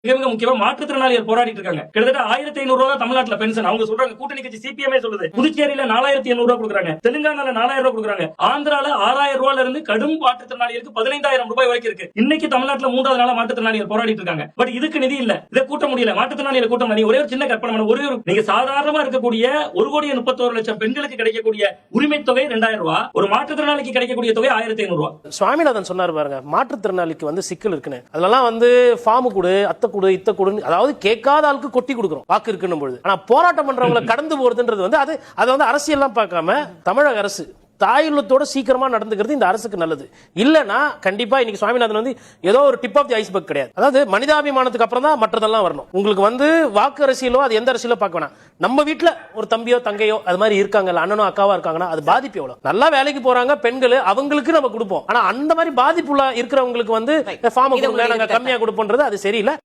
மிக மிக முக்கியமா மாற்றுத்திறனாளிகள் போராடிட்டு இருக்காங்க. கிட்டத்தட்ட 1500 ரூபாய் தமிழ்நாட்டுல பென்ஷன். அவங்க சொல்றாங்க, கூட்டணி கட்சி சிபிஎம்ஏ சொல்லுது. புதுச்சேரியில 4800 ரூபாய் கொடுக்குறாங்க, தெலுங்கானால 4000 ரூபாய் கொடுக்குறாங்க, ஆந்திரால 6000 ரூபாயில இருந்து கடும் மாற்றுத்திறனாளிகளுக்கு 15000 ரூபாய் வரைக்கும் இருக்கு. இன்னைக்கு தமிழ்நாட்டுல 3வது நாளா மாற்றுத்திறனாளிகள் போராடிட்டு இருக்காங்க. பட் இதுக்கு நிதி இல்ல, இதை கூட்ட முடியல. மாற்றுத்திறனாளிகள் கூட்டம் ஒரே ஒரு சின்ன கற்பனை, நீங்க சாதாரணமா இருக்கக்கூடிய 1,31,00,000 பெண்களுக்கு கிடைக்கக்கூடிய உரிமை தொகை 2000 ரூபாய், ஒரு மாற்றுத்திறனாளிக்கு கிடைக்கக்கூடிய தொகை 1500 ரூபாய். சுவாமிநாதன் சொன்னார் பாருங்க, மாற்றுத்திறனாளிக்கு வந்து சிக்கல் இருக்குன்னு. அதெல்லாம் வந்து ஃபார்ம் கொடு, அத்தை கொடு, இத்த கொடு, அதாவது கேட்காத ஆளுக்கு கொட்டி கொடுக்குறோம் வாக்கு இருக்குன்னும் பொழுது. ஆனா போராட்டம் பண்றவங்களை கடந்து போறதுன்றது வந்து அது வந்து அரசியல்லாம் பார்க்காம தமிழக அரசு தாயுள்ளத்தோட சீக்கிரமா நடந்துக்கிறது இந்த அரசுக்கு நல்லது. இல்லனா கண்டிப்பா இன்னைக்கு சுவாமிநாதன் வந்து ஏதோ ஒரு டிப் ஆஃப் தி ஐஸ்பர்க் கிடையாது. அதாவது மனிதாபிமானத்துக்கு அப்புறம் தான் மற்றதெல்லாம் வரணும். உங்களுக்கு வந்து வாக்கு அரசியலோ அது எந்த அரசியலோ பார்க்க வேணாம். நம்ம வீட்டுல ஒரு தம்பியோ தங்கையோ அது மாதிரி இருக்காங்க, அண்ணனோ அக்காவா இருக்காங்கன்னா அது பாதிப்பு எவ்வளவு. நல்லா வேலைக்கு போறாங்க பெண்கள், அவங்களுக்கு நம்ம கொடுப்போம். ஆனா அந்த மாதிரி பாதிப்புள்ள இருக்கிறவங்களுக்கு வந்து ஃபார்ம் கொடுங்க, நாங்க கம்மியா கொடுப்போம்ன்றது அது சரியில்லை.